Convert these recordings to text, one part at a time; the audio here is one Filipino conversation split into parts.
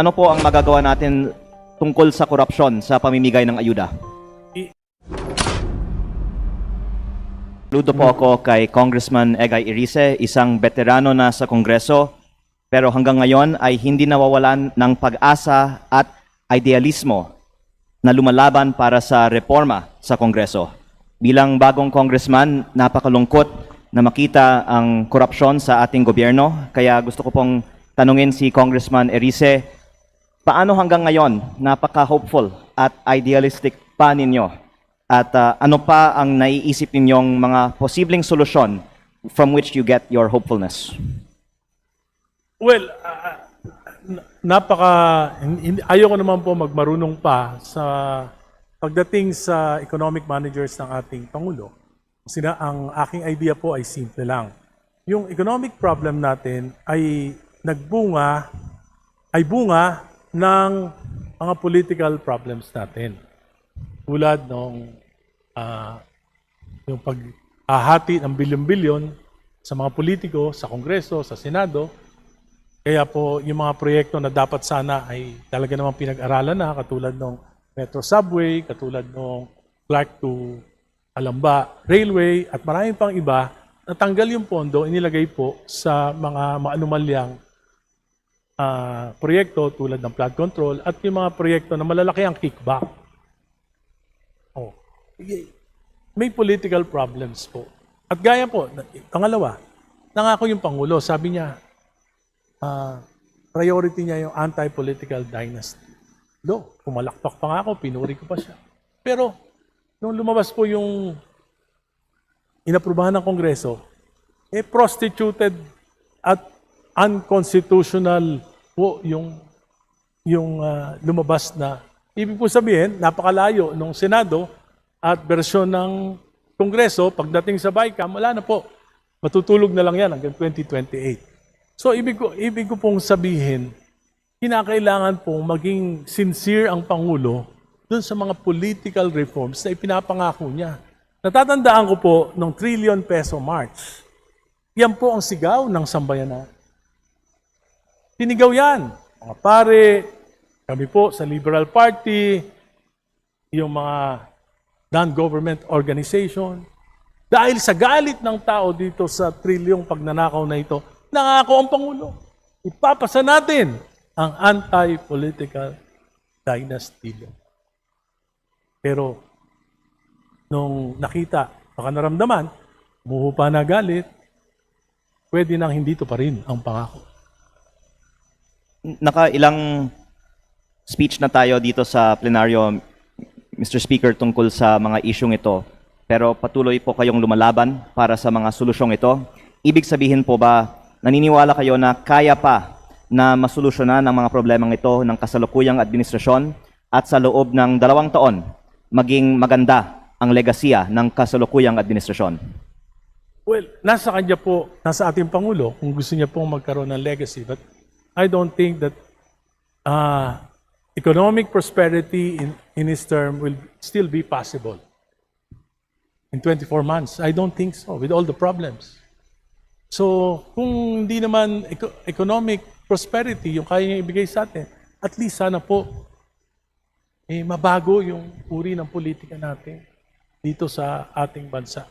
Ano po ang magagawa natin tungkol sa korupsyon sa pamimigay ng ayuda? Ludo po ako kay Congressman Egay Irice, isang veterano na sa Kongreso, pero hanggang ngayon ay hindi nawawalan ng pag-asa at idealismo na lumalaban para sa reforma sa Kongreso. Bilang bagong congressman, napakalungkot na makita ang korupsyon sa ating gobyerno, kaya gusto ko pong tanungin si Congressman Irice, paano hanggang ngayon napaka-hopeful at idealistic pa ninyo? At ano pa ang naiisip ninyong mga posibleng solusyon from which you get your hopefulness? Well, ayoko naman po magmarunong pa sa pagdating sa economic managers ng ating Pangulo. Kasi ang aking idea po ay simple lang. Yung economic problem natin ay bunga ng mga political problems natin. Tulad nung yung paghahati ng bilyon-bilyon sa mga politiko, sa Kongreso, sa Senado. Kaya po yung mga proyekto na dapat sana ay talaga namang pinag-aralan na, katulad ng Metro Subway, katulad ng Clark to Alamba Railway, at maraming pang iba, natanggal yung pondo, inilagay po sa mga maanumalyang proyekto tulad ng flood control at yung mga proyekto na malalaki ang kickback. May political problems po. At gaya po, pangalawa, nangako yung Pangulo, sabi niya, priority niya yung anti-political dynasty. Pumalakpak pa nga ako, pinuri ko pa siya. Pero, nung lumabas po yung inaprubahan ng Kongreso, prostituted at unconstitutional po yung lumabas na. Ibig po sabihin, napakalayo nung Senado at bersyon ng Kongreso, pagdating sa BICAM, wala na po. Matutulog na lang yan hanggang 2028. So, ibig ko pong sabihin, kinakailangan pong maging sincere ang Pangulo dun sa mga political reforms na ipinapangako niya. Natatandaan ko po ng trillion peso march. Yan po ang sigaw ng sambayanan. Tinigaw yan. Mga pare, kami po sa Liberal Party, yung mga non-government organization. Dahil sa galit ng tao dito sa trilyong pagnanakaw na ito, nangako ang Pangulo. Ipapasa natin ang anti-political dynasty law. Pero, nung nakita, baka naramdaman, umuho na galit, pwede nang hindi to pa rin ang pangako. Nakailang speech na tayo dito sa plenaryo, Mr. Speaker, tungkol sa mga isyong ito. Pero patuloy po kayong lumalaban para sa mga solusyong ito. Ibig sabihin po ba, naniniwala kayo na kaya pa na masolusyonan ang mga problemang ito ng kasalukuyang administrasyon at sa loob ng 2 taon, maging maganda ang legasiya ng kasalukuyang administrasyon? Well, nasa kanya po, nasa ating Pangulo, kung gusto niya pong magkaroon ng legacy. But I don't think that economic prosperity in his term will still be possible in 24 months. I don't think so, with all the problems. So, kung hindi naman economic prosperity yung kaya niya ibigay sa atin, at least sana po mabago yung uri ng politika natin dito sa ating bansa.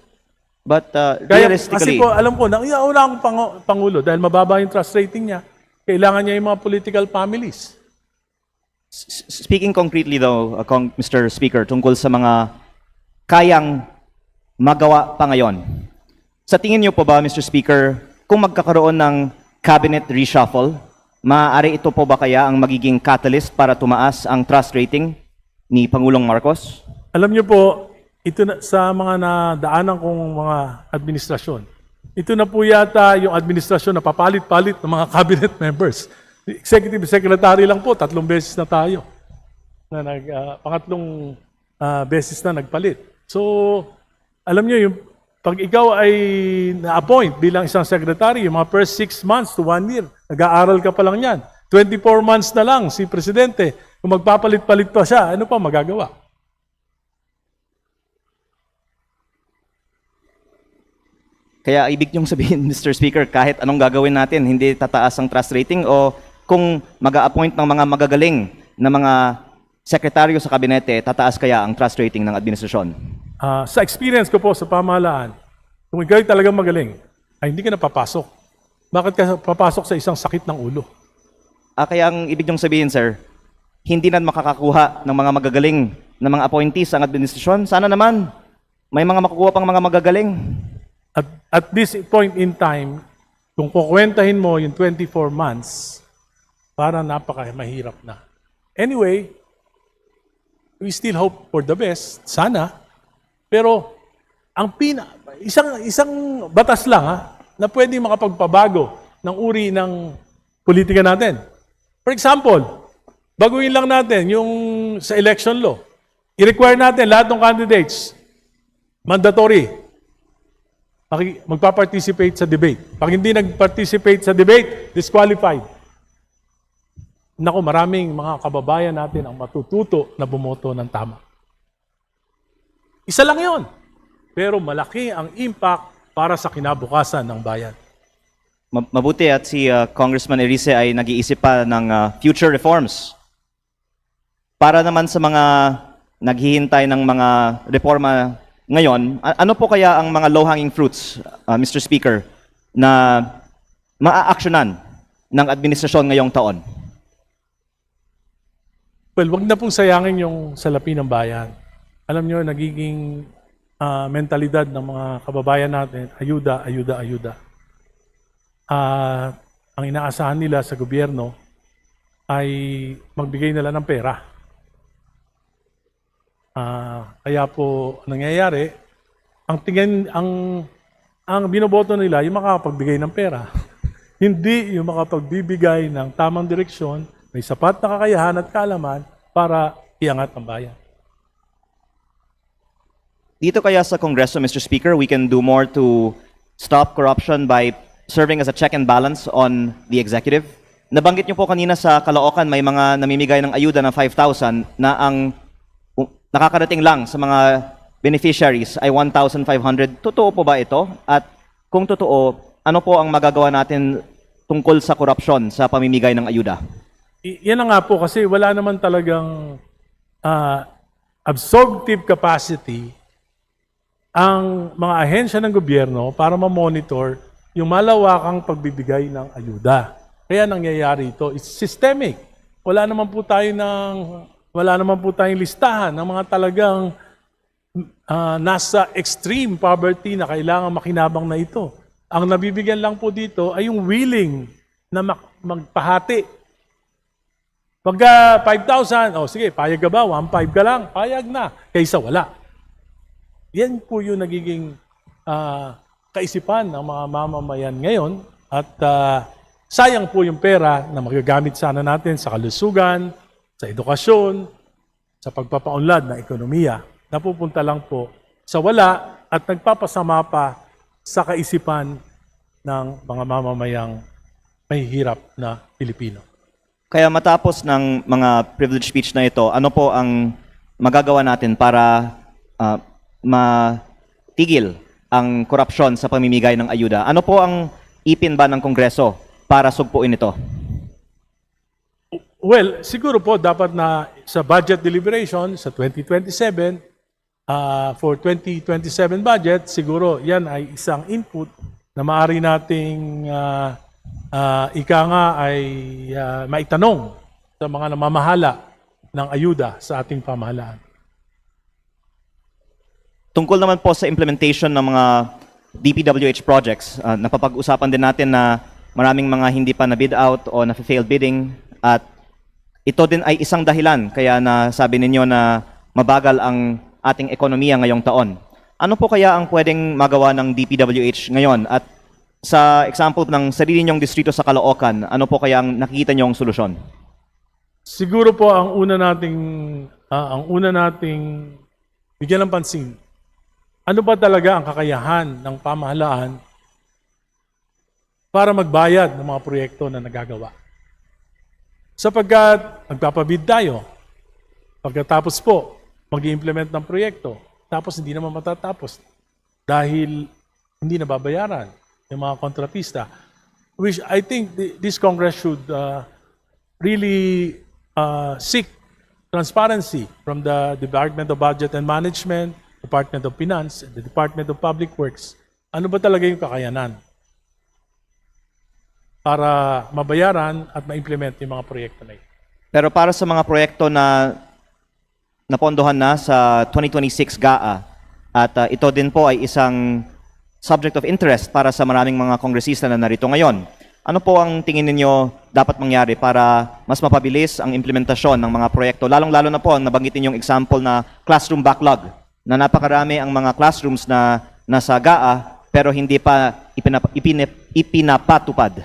But Kasi realistically, po, alam ko, una akong Pangulo dahil mababa yung trust rating niya, kailangan niya yung mga political families. speaking concretely though, Mr. Speaker, tungkol sa mga kayang magawa pa ngayon, sa tingin niyo po ba, Mr. Speaker, kung magkakaroon ng cabinet reshuffle, maaari ito po ba kaya ang magiging catalyst para tumaas ang trust rating ni Pangulong Marcos? Alam niyo po, ito na, sa mga nadaanan kong mga administrasyon, ito na po yata yung administrasyon na papalit-palit ng mga cabinet members. Executive Secretary lang po, 3 beses na tayo. Pangatlong beses na nagpalit. So, alam niyo, pag ikaw ay na-appoint bilang isang secretary, yung mga first 6 months to 1 year, nag-aaral ka pa lang yan. 24 months na lang si Presidente. Kung magpapalit-palit pa siya, ano pa magagawa? Kaya ibig niyong sabihin, Mr. Speaker, kahit anong gagawin natin, hindi tataas ang trust rating o kung mag-a-appoint ng mga magagaling na mga sekretaryo sa kabinete, tataas kaya ang trust rating ng administrasyon? Sa experience ko po sa pamahalaan, kung ikaw talagang magaling, ay hindi ka na papasok. Bakit ka papasok sa isang sakit ng ulo? Kaya ang ibig niyong sabihin, sir, hindi na makakakuha ng mga magagaling na mga appointees ang administrasyon? Sana naman, may mga makukuha pang mga magagaling. At this point in time, kung kukwentahin mo yung 24 months, para napaka-mahirap na. Anyway, we still hope for the best, sana. Pero ang isang batas lang na pwedeng makapagpabago ng uri ng politika natin. For example, baguhin lang natin yung sa election law. I-require natin lahat ng candidates mandatory magpa-participate sa debate. Pag hindi nag-participate sa debate, disqualified. Naku, maraming mga kababayan natin ang matututo na bumoto ng tama. Isa lang yon. Pero malaki ang impact para sa kinabukasan ng bayan. Mabuti at si Congressman Erice ay nag-iisip pa ng future reforms. Para naman sa mga naghihintay ng mga reforma ngayon, ano po kaya ang mga low-hanging fruits, Mr. Speaker, na maa-aksyonan ng administrasyon ngayong taon? Well, wag na pong sayangin yung salapi ng bayan. Alam nyo, nagiging mentalidad ng mga kababayan natin, ayuda, ayuda, ayuda. Ang inaasahan nila sa gobyerno ay magbigay nila ng pera. Kaya po nangyayari, ang binoboto nila yung makapagbigay ng pera. Hindi yung makapagbibigay ng tamang direksyon, may sapat na kakayahan at kaalaman para iangat ang bayan. Dito kaya sa Kongreso, Mr. Speaker, we can do more to stop corruption by serving as a check and balance on the executive. Nabanggit niyo po kanina sa Caloocan, may mga namimigay ng ayuda ng 5,000 na ang nakakarating lang sa mga beneficiaries ay 1,500. Totoo po ba ito? At kung totoo, ano po ang magagawa natin tungkol sa korupsyon sa pamimigay ng ayuda? Yan na nga po kasi wala naman talagang absorptive capacity ang mga ahensya ng gobyerno para ma-monitor yung malawakang pagbibigay ng ayuda. Kaya nangyayari ito, it's systemic. Wala naman po tayong listahan ng mga talagang nasa extreme poverty na kailangan makinabang na ito. Ang nabibigyan lang po dito ay yung willing na magpahati. Pagka 5,000, sige, payag ka ba? 1,500 ka lang, payag na. Kaysa wala. Yan po yung nagiging kaisipan ng mga mamamayan ngayon at sayang po yung pera na magagamit sana natin sa kalusugan, sa edukasyon, sa pagpapaunlad ng ekonomiya. Napupunta lang po sa wala at nagpapasama pa sa kaisipan ng mga mamamayang mahihirap na Pilipino. Kaya matapos ng mga privilege speech na ito, ano po ang magagawa natin para matigil ang korupsyon sa pamimigay ng ayuda? Ano po ang ipin ba ng Kongreso para sugpuin ito? Well, siguro po dapat na sa budget deliberation sa 2027, for 2027 budget, siguro yan ay isang input na maaari nating ika nga ay maitanong sa mga namamahala ng ayuda sa ating pamahalaan. Tungkol naman po sa implementation ng mga DPWH projects, napapag-usapan din natin na maraming mga hindi pa na-bid out o na-failed bidding at ito din ay isang dahilan kaya nasabi ninyo na mabagal ang ating ekonomiya ngayong taon. Ano po kaya ang pwedeng magawa ng DPWH ngayon? At sa example ng sarili niyong distrito sa Caloocan, ano po kaya ang nakikita niyong solusyon? Siguro po ang una nating bigyan ng pansin. Ano ba talaga ang kakayahan ng pamahalaan para magbayad ng mga proyekto na nagagawa? Sapagkat magpapabid tayo, pagkatapos po, mag-i-implement ng proyekto, tapos hindi naman matatapos dahil hindi nababayaran yung mga kontratista. Which I think this Congress should really seek transparency from the Department of Budget and Management, Department of Finance, and the Department of Public Works. Ano ba talaga yung kakayanan para mabayaran at ma-implement yung mga proyekto na ito? Pero para sa mga proyekto na napondohan na sa 2026 GAA, at ito din po ay isang subject of interest para sa maraming mga kongresista na narito ngayon. Ano po ang tingin ninyo dapat mangyari para mas mapabilis ang implementasyon ng mga proyekto? Lalong-lalo na po ang nabanggit ninyong example na classroom backlog, na napakarami ang mga classrooms na nasa GAA pero hindi pa ipinapatupad.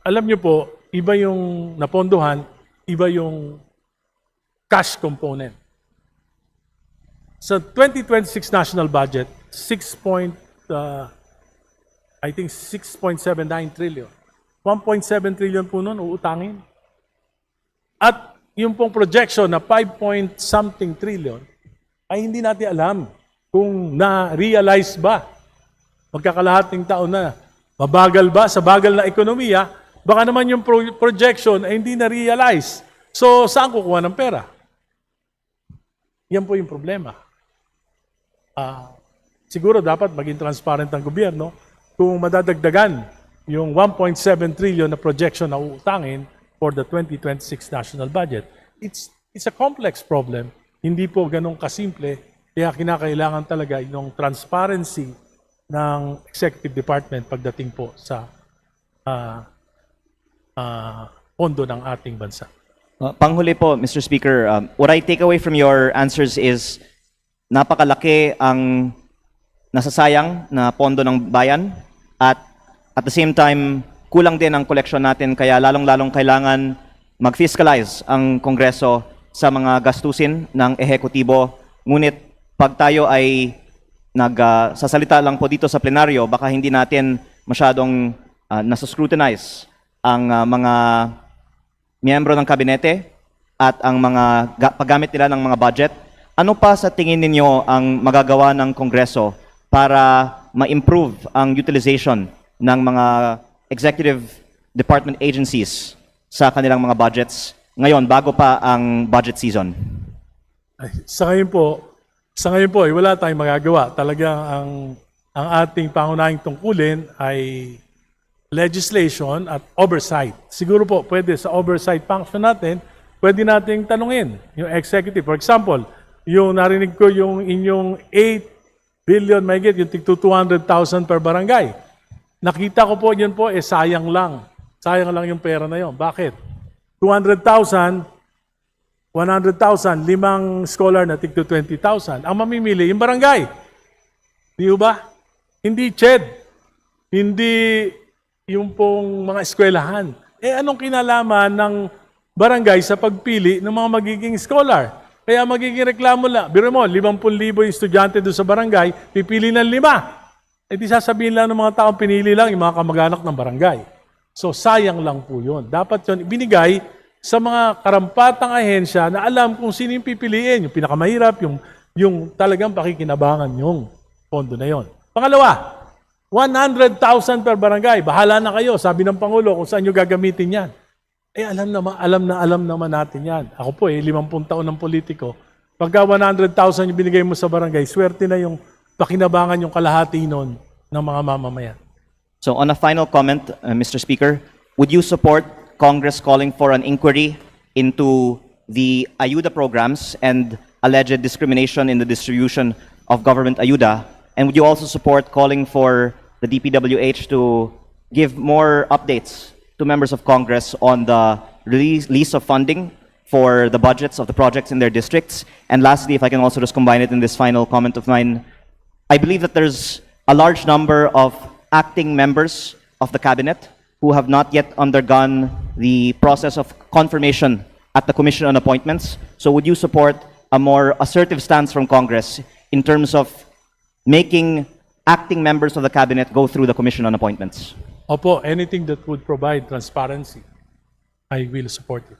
Alam niyo po, iba yung napondohan, iba yung cash component. Sa 2026 national budget, 6.79 trillion. 1.7 trillion po nun uutangin. At yung pong projection na 5-point-something trillion ay hindi natin alam kung na-realize ba. Magkakalahating taon na. Mabagal ba sa bagal na ekonomiya? Baka naman yung projection ay hindi na-realize. So, saan kukuha ng pera? Yan po yung problema. Siguro dapat maging transparent ang gobyerno kung madadagdagan yung 1.7 trillion na projection na uutangin for the 2026 national budget. It's a complex problem. Hindi po ganun kasimple. Kaya kinakailangan talaga yung transparency ng executive department pagdating po sa pondo ng ating bansa. Panghuli po, Mr. Speaker, what I take away from your answers is napakalaki ang nasasayang na pondo ng bayan at the same time, kulang din ang koleksyon natin kaya lalong-lalong kailangan mag-fiscalize ang Kongreso sa mga gastusin ng ehekutibo. Ngunit pag tayo ay nagsasalita lang po dito sa plenaryo, baka hindi natin masyadong nasa-scrutinize ang mga miyembro ng kabinete at ang mga paggamit nila ng mga budget. Ano pa sa tingin ninyo ang magagawa ng Kongreso para ma-improve ang utilization ng mga executive department agencies sa kanilang mga budgets ngayon bago pa ang budget season? Sa ngayon po, wala tayong magagawa. Talagang ang ating pangunahing tungkulin ay legislation at oversight. Siguro po, pwede sa oversight function natin, pwede nating tanungin yung executive. For example, yung narinig ko yung inyong 8 billion, may get, yung tig 200,000 per barangay. Nakita ko po yun po, sayang lang. Sayang lang yung pera na yun. Bakit? 200,000, 100,000, 5 scholar na tig 20,000. Ang mamimili, yung barangay. Di ba? Hindi CHED. Hindi yung pong mga eskwelahan. Anong kinalaman ng barangay sa pagpili ng mga magiging scholar? Kaya magiging reklamo lang. Biro mo, 50,000 yung estudyante doon sa barangay, pipili ng 5. Di sasabihin lang ng mga taong pinili lang yung mga kamag-anak ng barangay. So sayang lang po yun. Dapat yun ibinigay sa mga karampatang ahensya na alam kung sino yung pipiliin. Yung pinakamahirap, yung talagang pakikinabangan yung pondo na yon. Pangalawa, 100,000 per barangay. Bahala na kayo, sabi ng Pangulo, kung saan nyo gagamitin yan. Alam naman natin yan. Ako po 50 taon ng politiko. Pagka 100,000 yung binigay mo sa barangay, swerte na yung pakinabangan yung kalahati nun ng mga mamamayan. So on a final comment, Mr. Speaker, would you support Congress calling for an inquiry into the ayuda programs and alleged discrimination in the distribution of government ayuda? And would you also support calling for the DPWH to give more updates to members of Congress on the release of funding for the budgets of the projects in their districts? And lastly, if I can also just combine it in this final comment of mine, I believe that there's a large number of acting members of the cabinet who have not yet undergone the process of confirmation at the Commission on Appointments. So would you support a more assertive stance from Congress in terms of making acting members of the cabinet go through the Commission on Appointments? Opo, anything that would provide transparency, I will support it.